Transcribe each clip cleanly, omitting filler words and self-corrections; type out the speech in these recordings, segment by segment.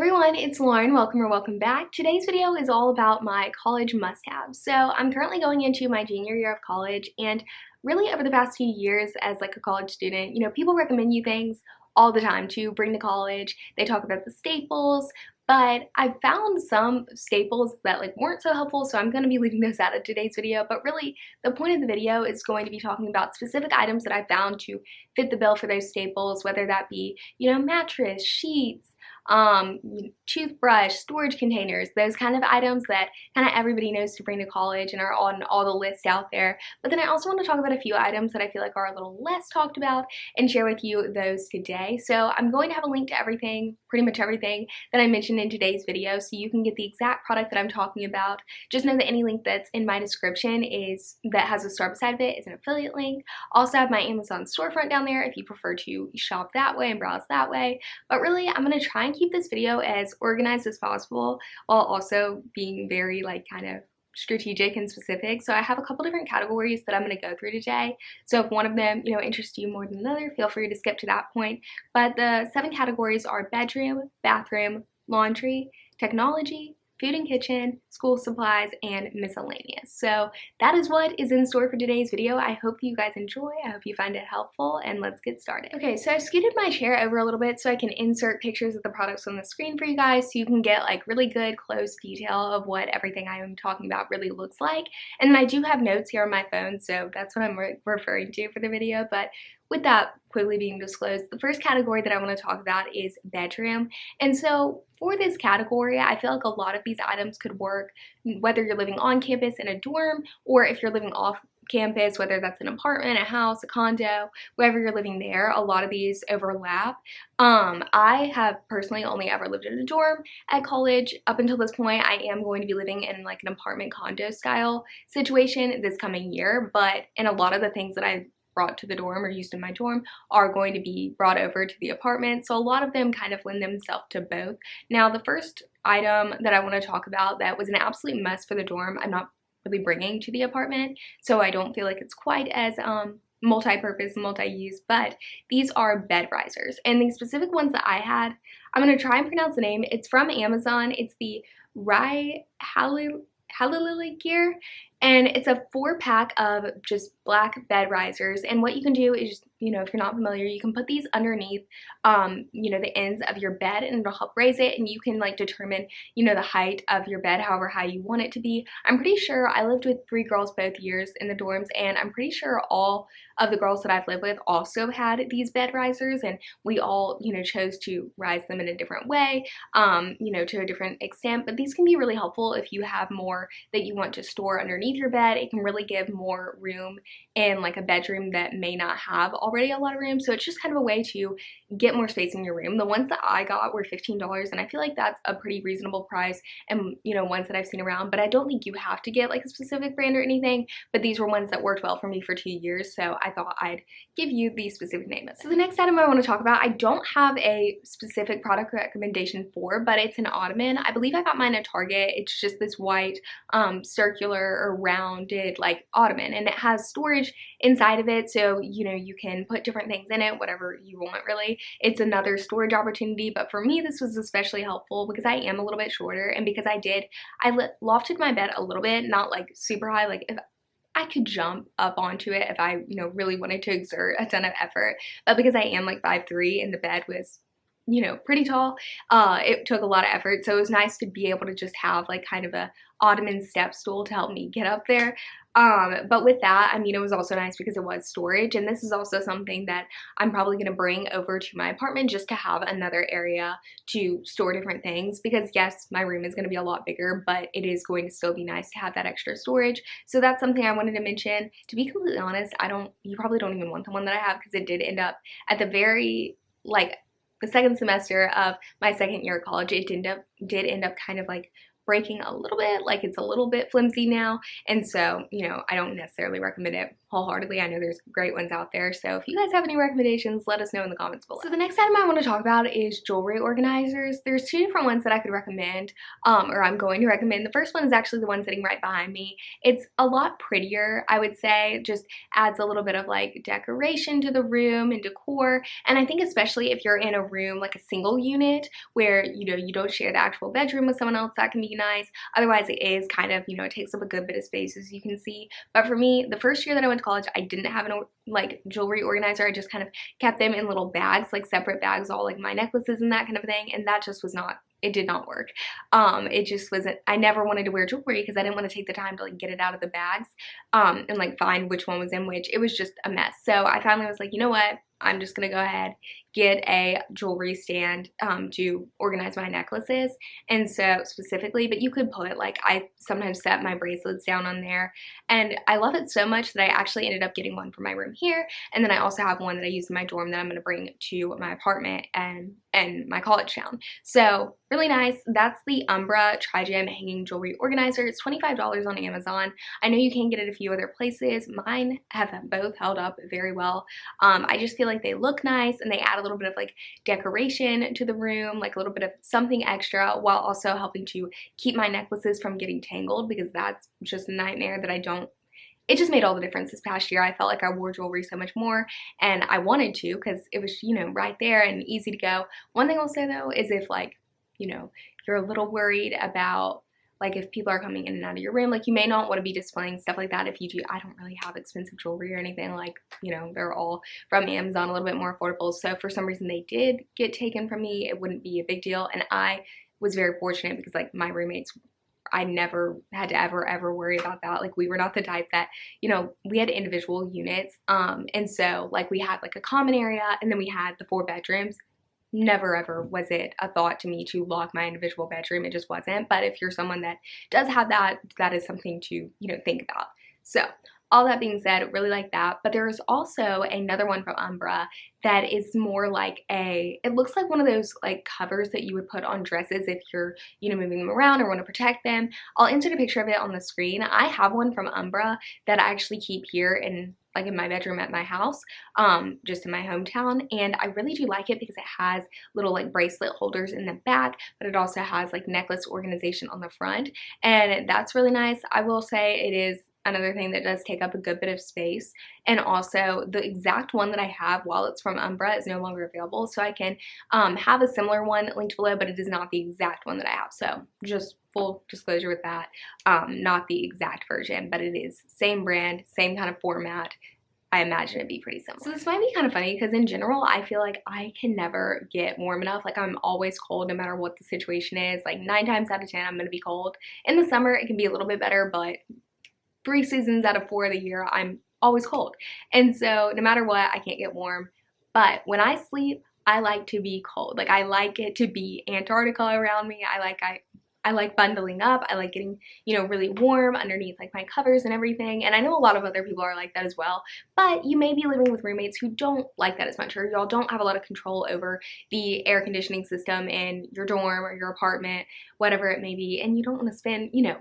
everyone, it's Lauren. Welcome or welcome back. Today's video is all about my college must-haves. So I'm currently going into my junior year of college, and really over the past few years as like a college student, people recommend you things all the time to bring to college. They talk about the staples, but I found some staples that weren't so helpful, so I'm going to be leaving those out of today's video. But really, the point of the video is going to be talking about specific items that I found to fit the bill for those staples, whether that be, mattress, sheets, toothbrush, storage containers, those kind of items that kind of everybody knows to bring to college and are on all the lists out there. But then I also want to talk about a few items that I feel like are a little less talked about and share with you those today. So I'm going to have a link to everything, pretty much everything that I mentioned in today's video, so you can get the exact product that I'm talking about. Just know that any link that's in my description that has a star beside of it is an affiliate link. Also have my Amazon storefront down there if you prefer to shop that way and browse that way. But really, I'm going to try and keep this video as organized as possible while also being very kind of strategic and specific. So I have a couple different categories that I'm going to go through today. So if one of them, interests you more than another, feel free to skip to that point. But the 7 categories are bedroom, bathroom, laundry, technology, food and kitchen, school supplies, and miscellaneous. So that is what is in store for today's video. I hope you guys enjoy. I hope you find it helpful, and let's get started. Okay, so I've scooted my chair over a little bit so I can insert pictures of the products on the screen for you guys so you can get really good close detail of what everything I am talking about really looks like. And then I do have notes here on my phone, so that's what I'm referring to for the video. But with that quickly being disclosed, the first category that I want to talk about is bedroom. And so for this category, I feel like a lot of these items could work whether you're living on campus in a dorm or if you're living off campus, whether that's an apartment, a house, a condo, wherever you're living there. A lot of these overlap. I have personally only ever lived in a dorm at college. Up until this point, I am going to be living in an apartment condo style situation this coming year, and a lot of the things that I brought to the dorm or used in my dorm are going to be brought over to the apartment. So a lot of them kind of lend themselves to both. Now, the first item that I want to talk about that was an absolute must for the dorm, I'm not really bringing to the apartment, so I don't feel like it's quite as multi-purpose, multi-use, but these are bed risers. And the specific ones that I had, I'm going to try and pronounce the name. It's from Amazon. It's the Halilili gear, and it's a 4-pack of just black bed risers. And what you can do is, if you're not familiar, you can put these underneath, the ends of your bed, and it'll help raise it, and you can determine, the height of your bed however high you want it to be. I'm pretty sure I lived with 3 girls both years in the dorms, and I'm pretty sure all of the girls that I've lived with also had these bed risers, and we all, chose to rise them in a different way, to a different extent. But these can be really helpful if you have more that you want to store underneath your bed. It can really give more room in a bedroom that may not have already a lot of room. So it's just kind of a way to get more space in your room. The ones that I got were $15, and I feel like that's a pretty reasonable price, and ones that I've seen around. But I don't think you have to get a specific brand or anything, but these were ones that worked well for me for 2 years, so I thought I'd give you the specific name of it. So the next item I want to talk about, I don't have a specific product recommendation for, but it's an Ottoman. I believe I got mine at Target. It's just this white circular or rounded Ottoman, and it has storage inside of it, so you can put different things in it, whatever you want really. It's another storage opportunity, but for me this was especially helpful because I am a little bit shorter, and because I lofted my bed a little bit, not super high, if I could jump up onto it if I really wanted to exert a ton of effort, but because I am 5'3" and the bed was pretty tall, it took a lot of effort. So it was nice to be able to just have kind of a Ottoman step stool to help me get up there. But with that, it was also nice because it was storage, and this is also something that I'm probably going to bring over to my apartment just to have another area to store different things, because yes, my room is going to be a lot bigger, but it is going to still be nice to have that extra storage. So that's something I wanted to mention. To be completely honest, you probably don't even want the one that I have, because it did end up at the very the second semester of my second year of college, it did end up kind of breaking a little bit, it's a little bit flimsy now, and so I don't necessarily recommend it wholeheartedly. I know there's great ones out there, so if you guys have any recommendations, let us know in the comments below. So the next item I want to talk about is jewelry organizers. There's two different ones that I could recommend, or I'm going to recommend. The first one is actually the one sitting right behind me. It's a lot prettier, I would say, just adds a little bit of like decoration to the room and decor, and I think especially if you're in a room like a single unit where, you know, you don't share the actual bedroom with someone else, that can be nice. Otherwise, it is kind of, you know, it takes up a good bit of space, as you can see. But for me, the first year that I went to college, I didn't have an like jewelry organizer. I just kind of kept them in little bags, like separate bags, all like my necklaces and that kind of thing, and that just was not, it did not work. It just wasn't, I never wanted to wear jewelry because I didn't want to take the time to like get it out of the bags and like find which one was in which. It was just a mess. So I finally was like, you know what, I'm just gonna go ahead, get a jewelry stand to organize my necklaces. And so specifically, but you could put, like, I sometimes set my bracelets down on there, and I love it so much that I actually ended up getting one for my room here, and then I also have one that I use in my dorm that I'm gonna bring to my apartment and my college town. So really nice. That's the Umbra Tri-Gem Hanging Jewelry Organizer. It's $25 on Amazon. I know you can get it a few other places. Mine have both held up very well. I just feel like they look nice and they add a little bit of like decoration to the room, like a little bit of something extra, while also helping to keep my necklaces from getting tangled, because that's just a nightmare that I don't. It just made all the difference this past year. I felt like I wore jewelry so much more, and I wanted to because it was, you know, right there and easy to go. One thing I'll say though is if, like, you know, you're a little worried about, like, if people are coming in and out of your room, like, you may not want to be displaying stuff like that. If you do, I don't really have expensive jewelry or anything, like, you know, they're all from Amazon, a little bit more affordable. So if for some reason they did get taken from me, it wouldn't be a big deal. And I was very fortunate because, like, my roommates, I never had to ever worry about that. Like, we were not the type that, you know, we had individual units. And so, like, we had like a common area and then we had the 4 bedrooms. Never ever was it a thought to me to lock my individual bedroom. It just wasn't. But if you're someone that does have that, that is something to, you know, think about. So all that being said, really like that. But there's also another one from Umbra that is more like a, it looks like one of those like covers that you would put on dresses if you're, you know, moving them around or want to protect them. I'll insert a picture of it on the screen. I have one from Umbra that I actually keep here in, like, in my bedroom at my house, just in my hometown, and I really do like it because it has little like bracelet holders in the back, but it also has like necklace organization on the front, and that's really nice. I will say it is another thing that does take up a good bit of space, and also the exact one that I have, while it's from Umbra, is no longer available, so I can have a similar one linked below, but it is not the exact one that I have. So just full disclosure with that, not the exact version, but it is same brand, same kind of format. I imagine it'd be pretty similar. So this might be kind of funny because in general, I feel like I can never get warm enough. Like, I'm always cold no matter what the situation is. Like 9 times out of 10, I'm gonna be cold. In the summer, it can be a little bit better, but 3 seasons out of 4 of the year, I'm always cold. And so no matter what, I can't get warm. But when I sleep, I like to be cold. Like, I like it to be Antarctica around me. I like bundling up. I like getting, you know, really warm underneath like my covers and everything. And I know a lot of other people are like that as well, but you may be living with roommates who don't like that as much, or y'all don't have a lot of control over the air conditioning system in your dorm or your apartment, whatever it may be, and you don't want to spend, you know,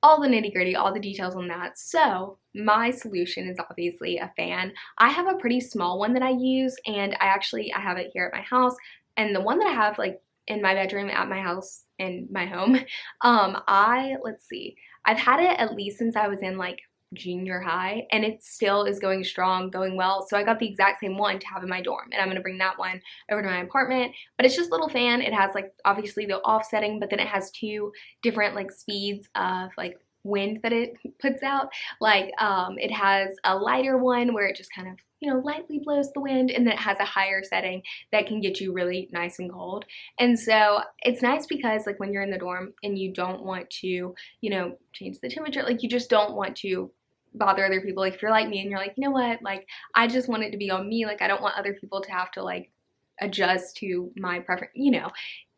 all the nitty gritty, all the details on that. So my solution is obviously a fan. I have a pretty small one that I use, and I have it here at my house, and the one that I have like in my bedroom at my house in my home, let's see, I've had it at least since I was in like junior high, and it still is going strong, going well. So I got the exact same one to have in my dorm, and I'm gonna bring that one over to my apartment. But it's just a little fan. It has like obviously the offsetting, but then it has 2 different like speeds of like wind that it puts out. Like it has a lighter one where it just kind of, you know, lightly blows the wind, and then it has a higher setting that can get you really nice and cold. And so it's nice because like when you're in the dorm and you don't want to, you know, change the temperature, like you just don't want to bother other people. Like if you're like me and you're like, you know what, like I just want it to be on me, like I don't want other people to have to like adjust to my preference, you know,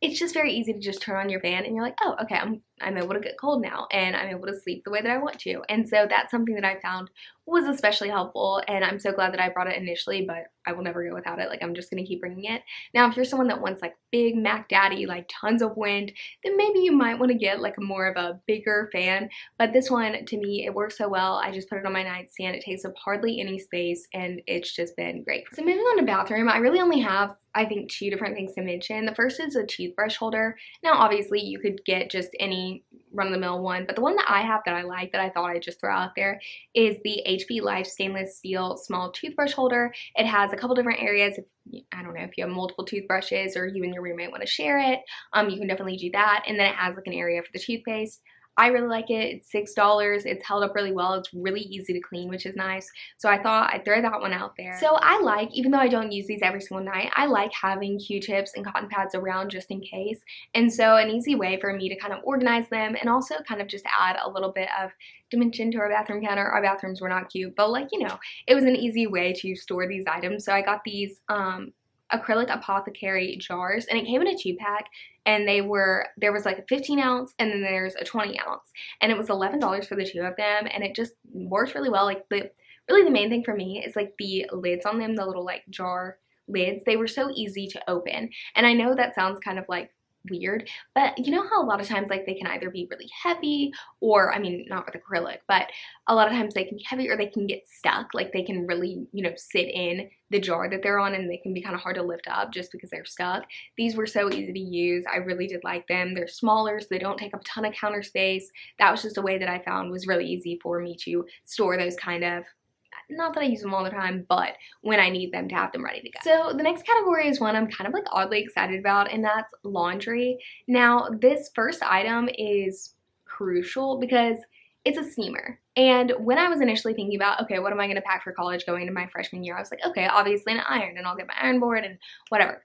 it's just very easy to just turn on your fan and you're like, oh, okay, I'm I'm able to get cold now, and I'm able to sleep the way that I want to. And so that's something that I found was especially helpful, and I'm so glad that I brought it initially, but I will never go without it. Like, I'm just gonna keep bringing it. Now, if you're someone that wants like big Mac Daddy, like tons of wind, then maybe you might want to get like more of a bigger fan. But this one, to me, it works so well. I just put it on my nightstand. It takes up hardly any space, and it's just been great. So moving on to bathroom, I really only have, I think, 2 different things to mention. The first is a toothbrush holder. Now, obviously, you could get just any run-of-the-mill one, but the one that I have that I like, that I thought I'd just throw out there, is the HP Life stainless steel small toothbrush holder. It has a couple different areas. I don't know if you have multiple toothbrushes or you and your roommate want to share it, you can definitely do that. And then it has like an area for the toothpaste. I really like it. It's $6. It's held up really well. It's really easy to clean, which is nice. So I thought I'd throw that one out there. So I like, even though I don't use these every single night, I like having Q-tips and cotton pads around just in case. And so an easy way for me to kind of organize them and also kind of just add a little bit of dimension to our bathroom counter. Our bathrooms were not cute, but like, you know, it was an easy way to store these items. So I got these acrylic Apothecary jars, and it came in a 2-pack, and there was like a 15 ounce and then there's a 20 ounce, and it was $11 for the 2 of them, and it just works really well. Like, really the main thing for me is like the lids on them, the little like jar lids. They were so easy to open, and I know that sounds kind of like weird, but you know how a lot of times like they can either be really heavy, or I mean, not with acrylic, but a lot of times they can be heavy or they can get stuck. Like, they can really, you know, sit in the jar that they're on, and they can be kind of hard to lift up just because they're stuck. These were so easy to use. I really did like them. They're smaller, so they don't take up a ton of counter space. That was just a way that I found was really easy for me to store those kind of, not that I use them all the time, but when I need them, to have them ready to go. So the next category is one I'm kind of like oddly excited about, and that's laundry. Now, this first item is crucial because it's a steamer. And when I was initially thinking about, okay, what am I going to pack for college going into my freshman year, I was like, okay, obviously an iron, and I'll get my iron board and whatever.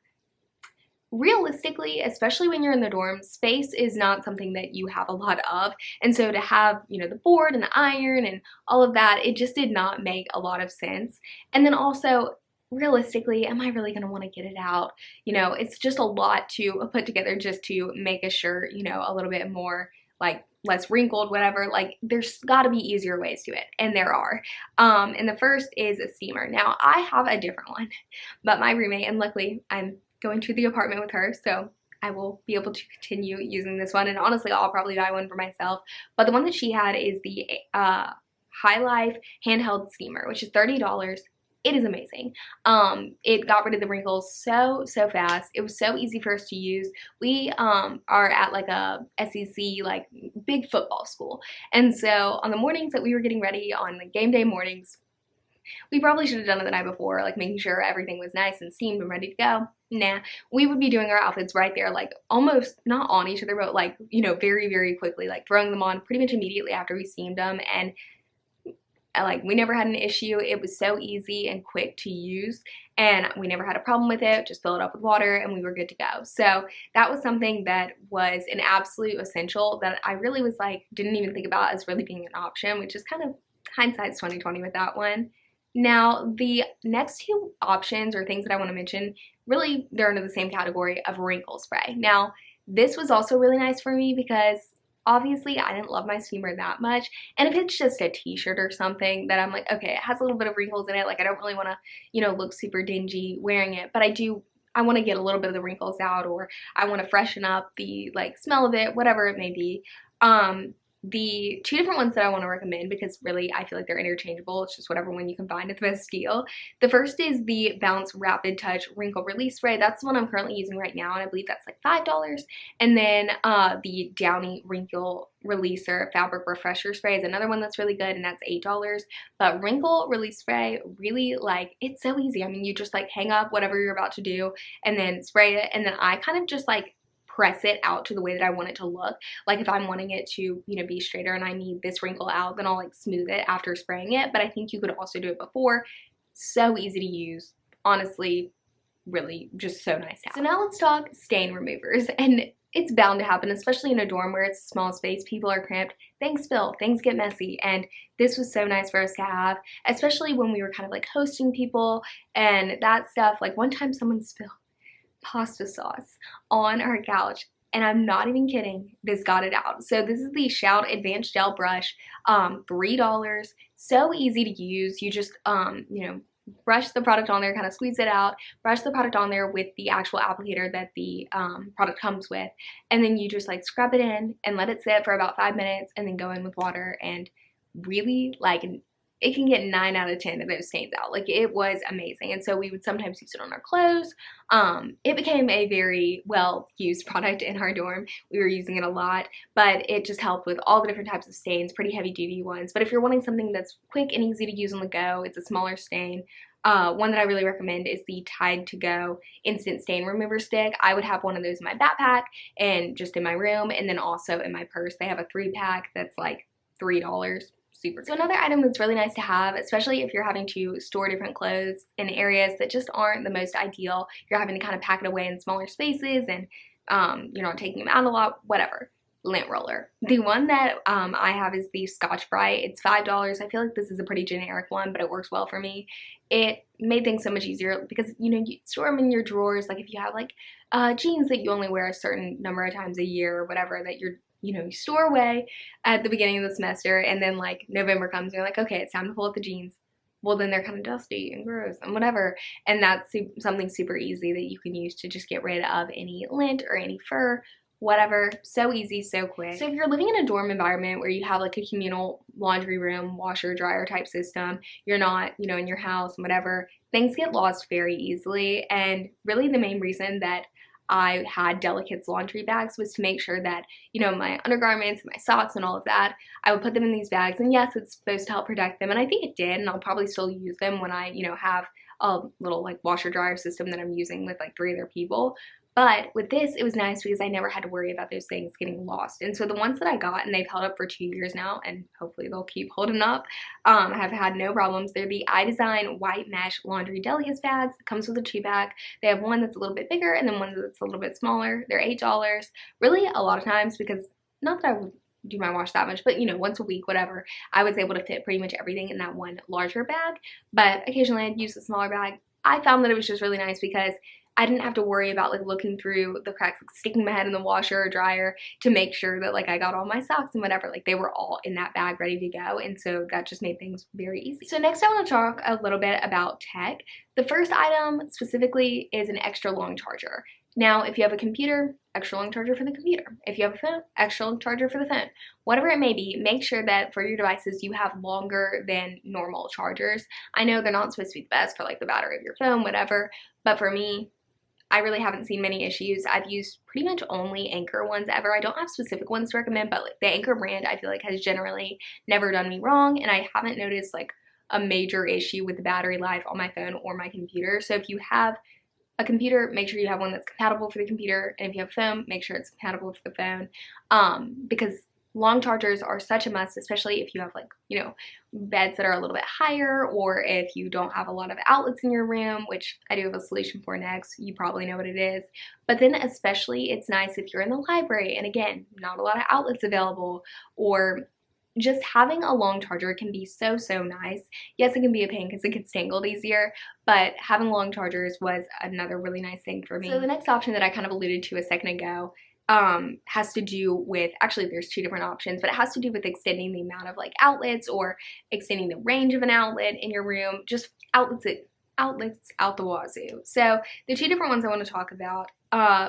Realistically, especially when you're in the dorms, space is not something that you have a lot of, and so to have, you know, the board and the iron and all of that, it just did not make a lot of sense. And then also, realistically, am I really going to want to get it out? You know, it's just a lot to put together just to make a shirt, you know, a little bit more like less wrinkled, whatever. Like, there's got to be easier ways to it, and there are. And the first is a steamer. Now, I have a different one, but my roommate, and luckily I'm going to the apartment with her, so I will be able to continue using this one, and honestly I'll probably buy one for myself. But the one that she had is the High Life handheld steamer, which is $30. It is amazing. It got rid of the wrinkles so fast. It was so easy for us to use. We are at like a SEC, like big football school, and so on the mornings that we were getting ready, on the game day mornings, we probably should have done it the night before, like making sure everything was nice and steamed and ready to go. Nah, we would be doing our outfits right there, like almost not on each other, but like, you know, very quickly, like throwing them on pretty much immediately after we steamed them. And like, we never had an issue. It was so easy and quick to use, and we never had a problem with it. Just fill it up with water and we were good to go. So that was something that was an absolute essential that I really was like, didn't even think about as really being an option, which is kind of hindsight's 2020 with that one. Now, the next 2 options or things that I want to mention, really, they're under the same category of wrinkle spray. Now, this was also really nice for me because obviously I didn't love my steamer that much, and if it's just a t-shirt or something that I'm like, okay, it has a little bit of wrinkles in it, like I don't really want to, you know, look super dingy wearing it, but I want to get a little bit of the wrinkles out, or I want to freshen up the like smell of it, whatever it may be. The 2 different ones that I want to recommend, because really I feel like they're interchangeable, it's just whatever one you can find at the best deal. The first is the Bounce Rapid Touch Wrinkle Release Spray. That's the one I'm currently using right now, and I believe that's like $5. And then the Downy Wrinkle Releaser Fabric Refresher Spray is another one that's really good, and that's $8. But Wrinkle Release Spray, really, like, it's so easy. I mean, you just like hang up whatever you're about to do and then spray it, and then I kind of just like press it out to the way that I want it to look. Like, if I'm wanting it to, you know, be straighter and I need this wrinkle out, then I'll like smooth it after spraying it. But I think you could also do it before. So easy to use. Honestly, really just so nice to have. So now let's talk stain removers. And it's bound to happen, especially in a dorm where it's a small space, people are cramped, things spill, things get messy, and this was so nice for us to have, especially when we were kind of like hosting people and that stuff. Like, one time someone spilled pasta sauce on our couch, and I'm not even kidding, this got it out. So this is the Shout Advanced Gel Brush, $3. So easy to use. You just, you know, brush the product on there, kind of squeeze it out, brush the product on there with the actual applicator that the product comes with, and then you just like scrub it in and let it sit for about 5 minutes and then go in with water, and really like it can get 9 out of 10 of those stains out. Like, it was amazing. And so we would sometimes use it on our clothes. It became a very well used product in our dorm. We were using it a lot, but it just helped with all the different types of stains, pretty heavy duty ones. But if you're wanting something that's quick and easy to use on the go, it's a smaller stain. One that I really recommend is the Tide to Go Instant Stain Remover Stick. I would have one of those in my backpack and just in my room, and then also in my purse. They have a 3-pack that's like $3. Super good. So another item that's really nice to have, especially if you're having to store different clothes in areas that just aren't the most ideal, you're having to kind of pack it away in smaller spaces and you're not taking them out a lot, whatever. Lint Roller. The one that I have is the Scotch-Brite. It's $5. I feel like this is a pretty generic one, but it works well for me. It made things so much easier because, you know, you store them in your drawers. Like if you have like jeans that you only wear a certain number of times a year or whatever, that you're, you know, you store away at the beginning of the semester, and then like November comes and you're like, okay, it's time to pull up the jeans. Well, then they're kind of dusty and gross and whatever, and that's something super easy that you can use to just get rid of any lint or any fur, whatever. So easy, so quick. So if you're living in a dorm environment where you have like a communal laundry room, washer, dryer type system, you're not, you know, in your house and whatever, things get lost very easily. And really the main reason that I had Delicate's laundry bags was to make sure that, you know, my undergarments and my socks and all of that, I would put them in these bags, and yes, it's supposed to help protect them, and I think it did, and I'll probably still use them when I, you know, have a little like washer dryer system that I'm using with like 3 other people. But with this, it was nice because I never had to worry about those things getting lost. And so the ones that I got, and they've held up for 2 years now, and hopefully they'll keep holding up, have had no problems. They're the iDesign White Mesh Laundry Delicates bags. It comes with a 2-pack. They have one that's a little bit bigger and then one that's a little bit smaller. They're $8. Really, a lot of times, because not that I would do my wash that much, but you know, once a week, whatever, I was able to fit pretty much everything in that one larger bag. But occasionally I'd use a smaller bag. I found that it was just really nice because I didn't have to worry about like looking through the cracks, like sticking my head in the washer or dryer to make sure that like I got all my socks and whatever, like they were all in that bag ready to go, and so that just made things very easy. So next I want to talk a little bit about tech. The first item specifically is an extra long charger. Now, if you have a computer, extra long charger for the computer. If you have a phone, extra long charger for the phone. Whatever it may be, make sure that for your devices you have longer than normal chargers. I know they're not supposed to be the best for like the battery of your phone, whatever, but for me, I really haven't seen many issues. I've used pretty much only Anchor ones ever. I don't have specific ones to recommend, but like the Anchor brand I feel like has generally never done me wrong, and I haven't noticed like a major issue with the battery life on my phone or my computer. So if you have a computer, make sure you have one that's compatible for the computer, and if you have a phone, make sure it's compatible for the phone, because long chargers are such a must, especially if you have like, you know, beds that are a little bit higher, or if you don't have a lot of outlets in your room, which I do have a solution for next. You probably know what it is. But then especially it's nice if you're in the library and again, not a lot of outlets available, or just having a long charger can be so nice. Yes, it can be a pain because it gets tangled easier, but having long chargers was another really nice thing for me. So the next option that I kind of alluded to a second ago has to do with, actually there's 2 different options, but it has to do with extending the amount of like outlets or extending the range of an outlet in your room, just outlets out the wazoo. So the 2 different ones I want to talk about,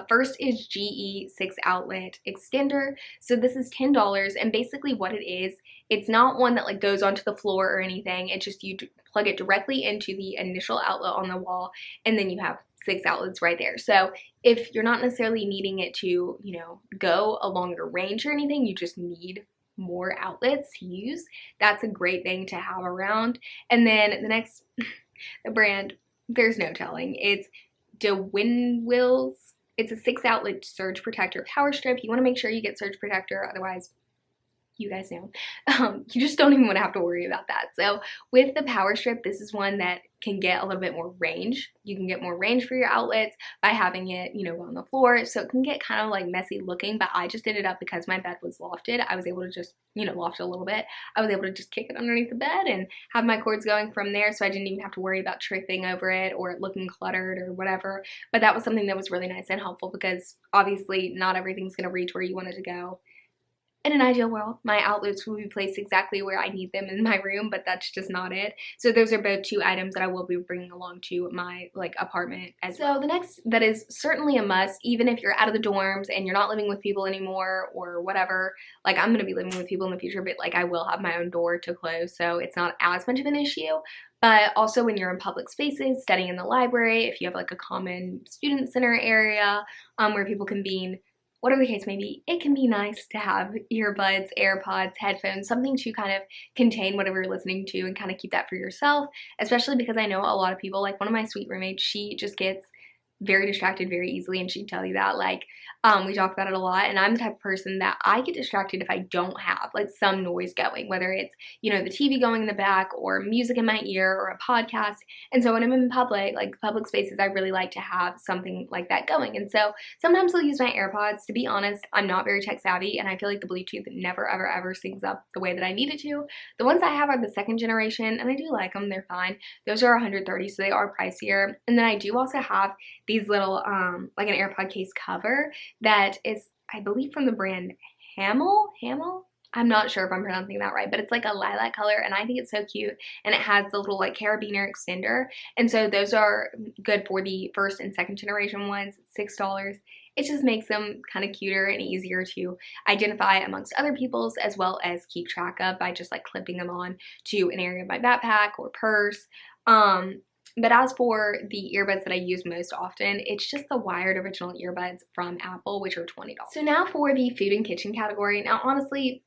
first is GE 6 outlet extender. So this is $10, and basically what it is, it's not one that like goes onto the floor or anything. It's just you plug it directly into the initial outlet on the wall, and then you have 6 outlets right there. So if you're not necessarily needing it to, you know, go a longer range or anything, you just need more outlets to use, that's a great thing to have around. And then the next, the brand, there's no telling. It's DeWinwills. It's a 6 outlet surge protector power strip. You want to make sure you get surge protector, otherwise you guys know, you just don't even want to have to worry about that. So with the power strip, this is one that can get a little bit more range. You can get more range for your outlets by having it, you know, on the floor. So it can get kind of like messy looking, but I just did it up because my bed was lofted. I was able to just, you know, loft it a little bit. I was able to just kick it underneath the bed and have my cords going from there. So I didn't even have to worry about tripping over it or it looking cluttered or whatever. But that was something that was really nice and helpful because obviously not everything's going to reach where you want it to go. In an ideal world, my outlets will be placed exactly where I need them in my room, but that's just not it. So those are both two items that I will be bringing along to my apartment as well. So the next that is certainly a must, even if you're out of the dorms and you're not living with people anymore or whatever. Like I'm gonna be living with people in the future, but like I will have my own door to close, so it's not as much of an issue. But also when you're in public spaces, studying in the library, if you have like a common student center area where people convene, whatever the case may be, it can be nice to have earbuds, AirPods, headphones, something to kind of contain whatever you're listening to and kind of keep that for yourself, especially because I know a lot of people, like one of my suite roommates, she just gets very distracted very easily, and she'd tell you that. Like we talk about it a lot, and I'm the type of person that I get distracted if I don't have like some noise going, whether it's, you know, the TV going in the back or music in my ear or a podcast. And so when I'm in public, like public spaces, I really like to have something like that going. And so sometimes I'll use my AirPods. To be honest, I'm not very tech savvy, and I feel like the Bluetooth never ever ever syncs up the way that I need it to. The ones I have are the second generation, and I do like them. They're fine. Those are $130, so they are pricier. And then I do also have these little like an AirPod case cover that is, I believe, from the brand Hamel. I'm not sure if I'm pronouncing that right, but it's like a lilac color, and I think it's so cute, and it has the little like carabiner extender, and so those are good for the first and second generation ones. $6. It just makes them kind of cuter and easier to identify amongst other people's, as well as keep track of by just like clipping them on to an area of my backpack or purse. But as for the earbuds that I use most often, it's just the wired original earbuds from Apple, which are $20. So now for the food and kitchen category. Now, honestly,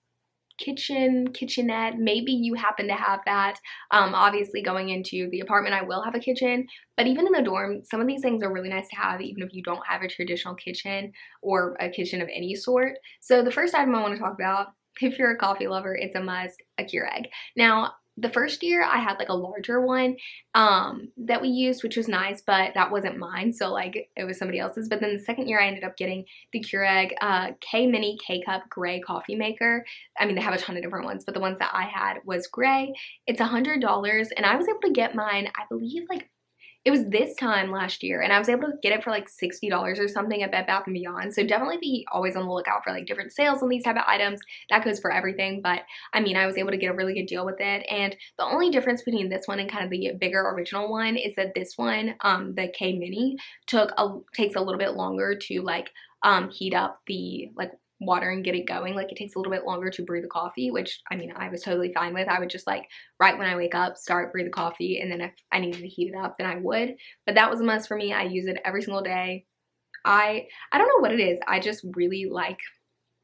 kitchenette, maybe you happen to have that. Obviously going into the apartment, I will have a kitchen, but even in the dorm, some of these things are really nice to have, even if you don't have a traditional kitchen or a kitchen of any sort. So the first item I want to talk about, if you're a coffee lover, it's a must, a Keurig. Now, the first year I had like a larger one that we used, which was nice, but that wasn't mine, so like it was somebody else's. But then the second year I ended up getting the Keurig K-Mini K-Cup gray coffee maker. I mean, they have a ton of different ones, but the ones that I had was gray. It's $100, and I was able to get mine, I believe, like it was this time last year, and I was able to get it for like $60 or something at Bed Bath & Beyond. So definitely be always on the lookout for like different sales on these type of items. That goes for everything, but I mean, I was able to get a really good deal with it. And the only difference between this one and kind of the bigger original one is that this one, the K Mini, takes a little bit longer to like heat up the like water and get it going. Like it takes a little bit longer to brew the coffee, which I mean I was totally fine with. I would just like right when I wake up brew the coffee, and then if I needed to heat it up then I would. But that was a must for me. I use it every single day. I don't know what it is. I just really like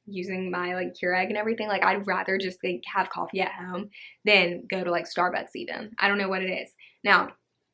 using my like Keurig and everything. Like I'd rather just like have coffee at home than go to like Starbucks even. I don't know what it is. Now,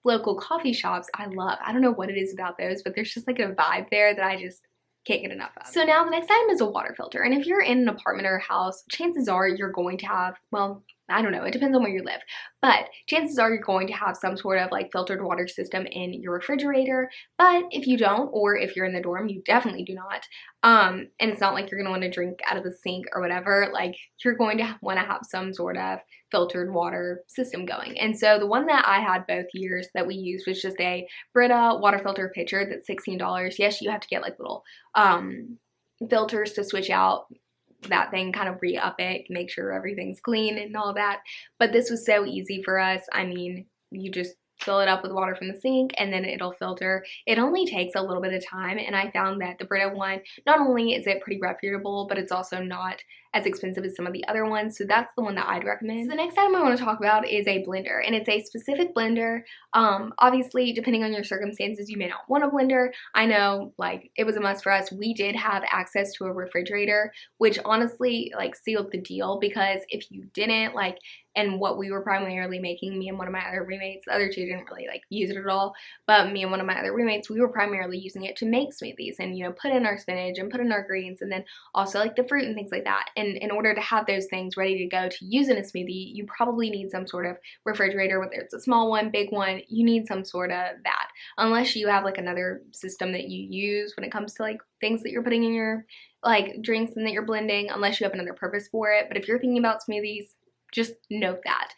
local coffee shops I love. I don't know what it is about those, but there's just like a vibe there that I just can't get enough of. So now the next item is a water filter. And if you're in an apartment or a house, chances are you're going to have, well, I don't know, it depends on where you live, but chances are you're going to have some sort of like filtered water system in your refrigerator. But if you don't, or if you're in the dorm, you definitely do not. And it's not like you're gonna want to drink out of the sink or whatever. Like you're going to want to have some sort of filtered water system going. And so the one that I had both years that we used was just a Brita water filter pitcher that's $16. Yes, you have to get like little filters to switch out that thing, kind of re-up it, make sure everything's clean and all that. But this was so easy for us. I mean, you just fill it up with water from the sink and then it'll filter. It only takes a little bit of time, and I found that the Brita one, not only is it pretty reputable, but it's also not as expensive as some of the other ones, so that's the one that I'd recommend. So the next item I want to talk about is a blender, and it's a specific blender. Obviously, depending on your circumstances, you may not want a blender. I know, like, it was a must for us. We did have access to a refrigerator, which honestly, like, sealed the deal, because if you didn't, like, and what we were primarily making, me and one of my other roommates, the other two didn't really like use it at all, but me and one of my other roommates, we were primarily using it to make smoothies and, you know, put in our spinach and put in our greens, and then also like the fruit and things like that. and in order to have those things ready to go to use in a smoothie, you probably need some sort of refrigerator, whether it's a small one, big one, you need some sort of that. Unless you have like another system that you use when it comes to like things that you're putting in your like drinks and that you're blending, unless you have another purpose for it. But if you're thinking about smoothies, just note that.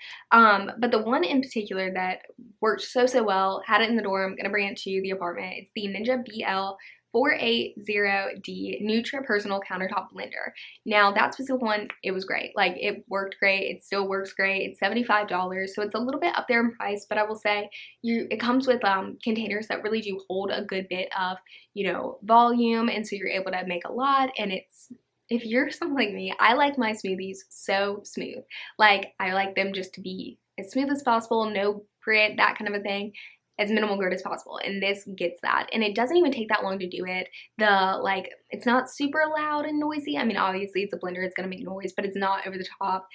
But the one in particular that worked so well, had it in the dorm, gonna bring it to the apartment, it's the Ninja BL 480D Nutra Personal Countertop Blender. Now that specific one, it was great. Like it worked great, it still works great. It's $75, so it's a little bit up there in price, but I will say it comes with containers that really do hold a good bit of, you know, volume, and so you're able to make a lot. And it's, if you're someone like me, I like my smoothies so smooth. Like I like them just to be as smooth as possible, no grit, that kind of a thing, as minimal grit as possible, and this gets that. And it doesn't even take that long to do it. Like, it's not super loud and noisy. I mean, obviously it's a blender, it's gonna make noise, but it's not over the top,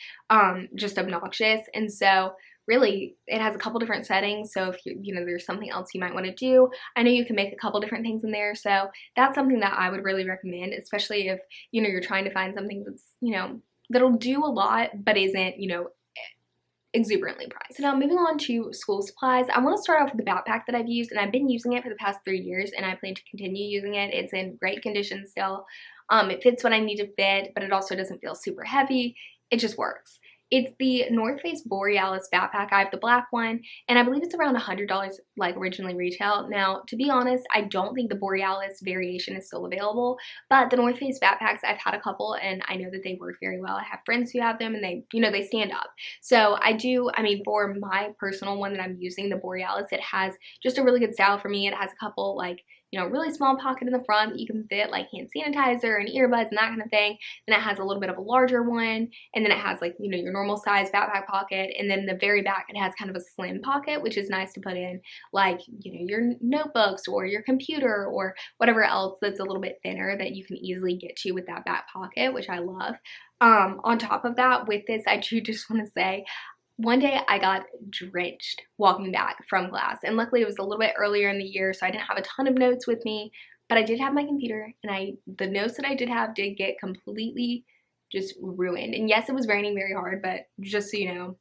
just obnoxious. And so really, it has a couple different settings, so if you know, there's something else you might want to do, I know you can make a couple different things in there, so that's something that I would really recommend, especially if, you know, you're trying to find something that's, you know, that'll do a lot, but isn't, you know, exuberantly priced. So now moving on to school supplies, I want to start off with the backpack that I've used, and I've been using it for the past 3 years, and I plan to continue using it. It's in great condition still. It fits what I need to fit, but it also doesn't feel super heavy. It just works. It's the North Face Borealis backpack. I have the black one, and I believe it's around $100 like originally retail. Now, to be honest, I don't think the Borealis variation is still available, but the North Face backpacks, I've had a couple, and I know that they work very well. I have friends who have them, and they, you know, they stand up. So I mean, for my personal one that I'm using, the Borealis, it has just a really good style for me. It has a couple, like, you know, really small pocket in the front that you can fit like hand sanitizer and earbuds and that kind of thing. Then it has a little bit of a larger one, and then it has like, you know, your normal size backpack pocket, and then the very back it has kind of a slim pocket, which is nice to put in like, you know, your notebooks or your computer or whatever else that's a little bit thinner that you can easily get to with that back pocket, which I love. On top of that, with this, I do just want to say, one day I got drenched walking back from class, and luckily it was a little bit earlier in the year, so I didn't have a ton of notes with me, but I did have my computer, and the notes that I did have did get completely just ruined. And yes, it was raining very hard, but just so you know,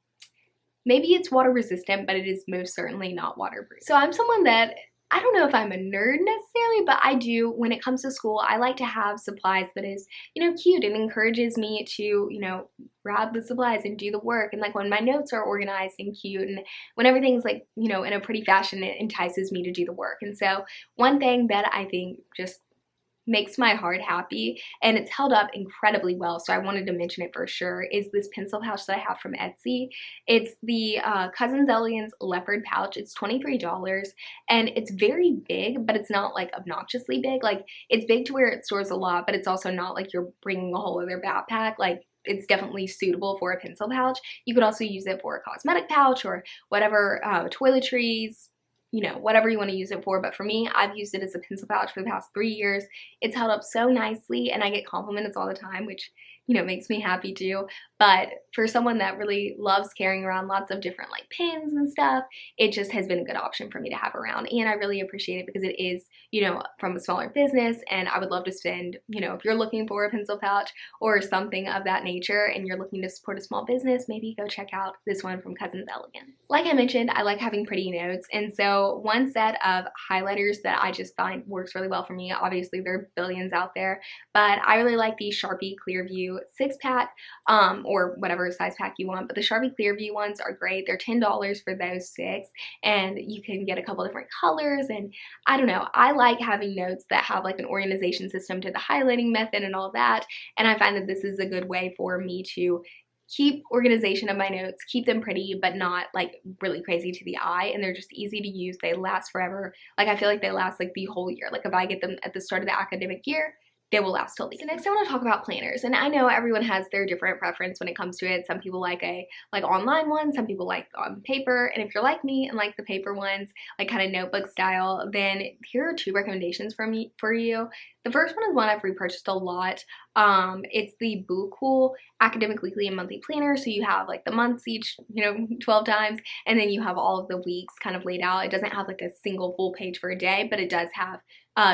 maybe it's water resistant, but it is most certainly not waterproof. So I'm someone that, I don't know if I'm a nerd necessarily, but I do, when it comes to school, I like to have supplies that is, you know, cute and encourages me to, you know, grab the supplies and do the work. And like when my notes are organized and cute, and when everything's like, you know, in a pretty fashion, it entices me to do the work. And so one thing that I think just makes my heart happy, and it's held up incredibly well, so I wanted to mention it for sure, is this pencil pouch that I have from Etsy. It's the Cousins Elegance Leopard pouch. It's $23, and it's very big, but it's not like obnoxiously big. Like, it's big to where it stores a lot, but it's also not like you're bringing a whole other backpack. Like, it's definitely suitable for a pencil pouch. You could also use it for a cosmetic pouch or whatever, toiletries, you know, whatever you want to use it for. But for me, I've used it as a pencil pouch for the past 3 years. It's held up so nicely, and I get compliments all the time, which, you know, makes me happy too. But for someone that really loves carrying around lots of different like pins and stuff, it just has been a good option for me to have around, and I really appreciate it because it is, you know, from a smaller business, and I would love to spend, you know, if you're looking for a pencil pouch or something of that nature and you're looking to support a small business, maybe go check out this one from Cousins Elegance. Like I mentioned, I like having pretty notes, and so one set of highlighters that I just find works really well for me, obviously there are billions out there, but I really like the Sharpie Clearview 6-pack, or whatever size pack you want, but the Sharpie Clearview ones are great. They're $10 for those 6, and you can get a couple different colors, and I don't know, I like having notes that have like an organization system to the highlighting method and all that, and I find that this is a good way for me to keep organization of my notes, keep them pretty, but not like really crazy to the eye, and they're just easy to use. They last forever. Like, I feel like they last like the whole year. Like, if I get them at the start of the academic year, they will last till the end. So next I want to talk about planners, and I know everyone has their different preference when it comes to it. Some people like a online one, some people like on paper, and if you're like me and like the paper ones, like kind of notebook style, then here are 2 recommendations for you. The first one is one I've repurchased a lot. It's the Boo Cool Academic Weekly and Monthly Planner. So you have like the months each, 12 times, and then you have all of the weeks kind of laid out. It doesn't have like a single full page for a day, but it does have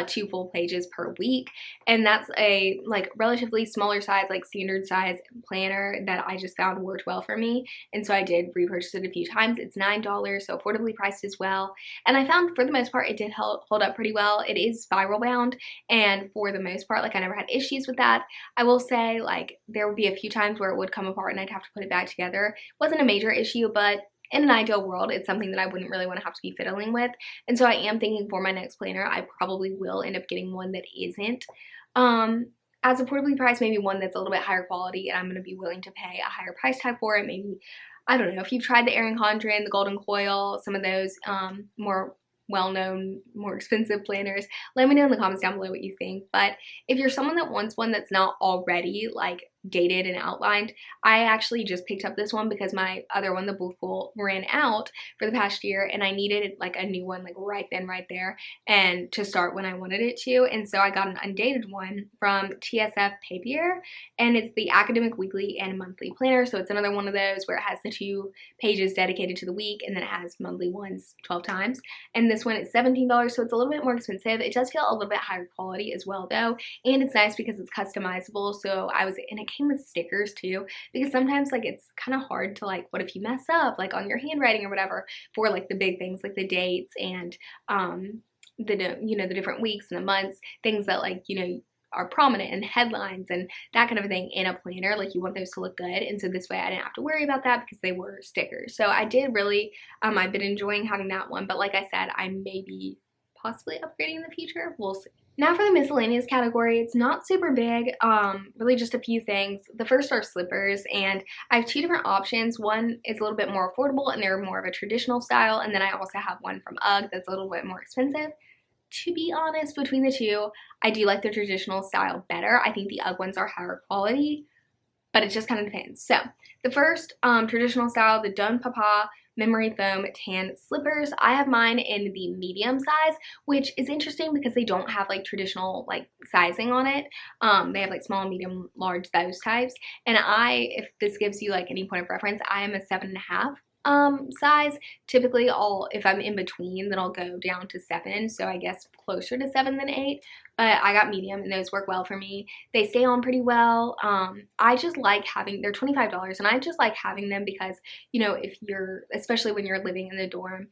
2 full pages per week. And that's a like relatively smaller size, like standard size planner that I just found worked well for me. And so I did repurchase it a few times. It's $9, so affordably priced as well. And I found for the most part it did hold up pretty well. It is spiral bound, and for the most part, like I never had issues with that. I will say like there would be a few times where it would come apart and I'd have to put it back together. It wasn't a major issue, but in an ideal world, it's something that I wouldn't really want to have to be fiddling with. And so I am thinking for my next planner, I probably will end up getting one that isn't as affordably priced, maybe one that's a little bit higher quality, and I'm going to be willing to pay a higher price tag for it. Maybe, I don't know, if you've tried the Erin Condren, the Golden Coil, some of those more well-known, more expensive planners, let me know in the comments down below what you think. But if you're someone that wants one that's not already like dated and outlined, I actually just picked up this one because my other one, the Blue Cool, ran out for the past year, and I needed like a new one like right then, right there, and to start when I wanted it to. And so I got an undated one from TSF Papier, and it's the Academic Weekly and Monthly Planner. So it's another one of those where it has the 2 pages dedicated to the week, and then it has monthly ones 12 times. And this one is $17, so it's a little bit more expensive. It does feel a little bit higher quality as well though, and it's nice because it's customizable. So and it came with stickers too, because sometimes like it's kind of hard to like, what if you mess up like on your handwriting or whatever for like the big things like the dates and the different weeks and the months, things that like are prominent in headlines and that kind of thing in a planner. Like you want those to look good, and so this way I didn't have to worry about that because they were stickers. So I did really I've been enjoying having that one, but like I said, I may be possibly upgrading in the future. We'll see. Now for the miscellaneous category, it's not super big, really just a few things. The first are slippers, and I have 2 different options. One is a little bit more affordable and they're more of a traditional style, and then I also have one from UGG that's a little bit more expensive. To be honest, between the 2, I do like the traditional style better. I think the UGG ones are higher quality, but it just kind of depends. So the first traditional style, the Don Papa Memory Foam Tan Slippers. I have mine in the medium size, which is interesting because they don't have like traditional like sizing on it. They have like small, medium, large, those types. And if this gives you like any point of reference, I am a 7.5 size. Typically if I'm in between, then I'll go down to 7, so I guess closer to 7 than 8, but I got medium and those work well for me. They stay on pretty well. I just like they're $25, and I just like having them because especially when you're living in the dorm,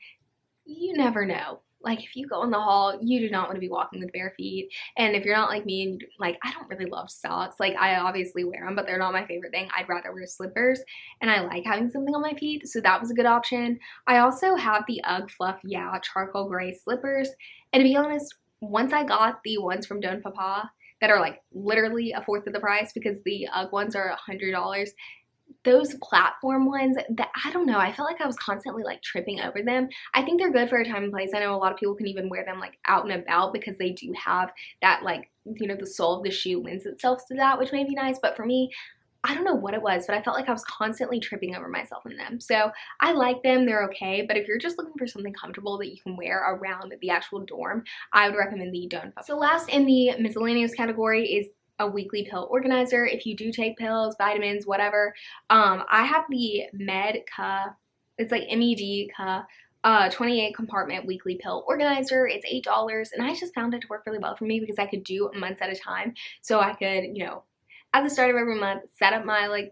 you never know. Like if you go in the hall, you do not want to be walking with bare feet. And if you're not like me and like, I don't really love socks. Like I obviously wear them, but they're not my favorite thing. I'd rather wear slippers, and I like having something on my feet. So that was a good option. I also have the UGG Fluff Yeah charcoal gray slippers. And to be honest, once I got the ones from Don Papa that are like literally a fourth of the price, because the UGG ones are $100, those platform ones, that I don't know, I felt like I was constantly like tripping over them. I think they're good for a time and place. I know a lot of people can even wear them like out and about because they do have that like, the sole of the shoe lends itself to that, which may be nice. But for me, I don't know what it was, but I felt like I was constantly tripping over myself in them. So I like them, they're okay, but if you're just looking for something comfortable that you can wear around the actual dorm, I would recommend the Don Papa. So last in the miscellaneous category is a weekly pill organizer. If you do take pills, vitamins, whatever, I have the Medca, it's like MED-Ca 28 compartment weekly pill organizer. It's $8, and I just found it to work really well for me because I could do months at a time. So I could, at the start of every month, set up my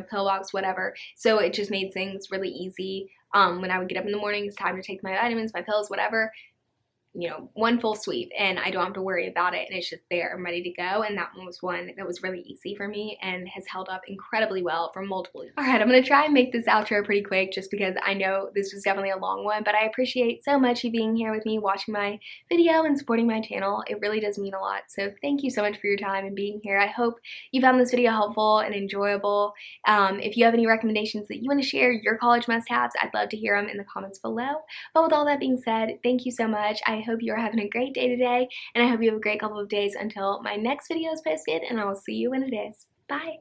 pill box, whatever. So it just made things really easy. When I would get up in the morning, it's time to take my vitamins, my pills, whatever. One full sweep, and I don't have to worry about it, and it's just there and ready to go. And that one was one that was really easy for me and has held up incredibly well for multiple years. Alright, I'm going to try and make this outro pretty quick just because I know this was definitely a long one, but I appreciate so much you being here with me, watching my video and supporting my channel. It really does mean a lot, so thank you so much for your time and being here. I hope you found this video helpful and enjoyable. If you have any recommendations that you want to share, your college must-haves, I'd love to hear them in the comments below. But with all that being said, thank you so much. I hope you're having a great day today, and I hope you have a great couple of days until my next video is posted, and I will see you when it is. Bye!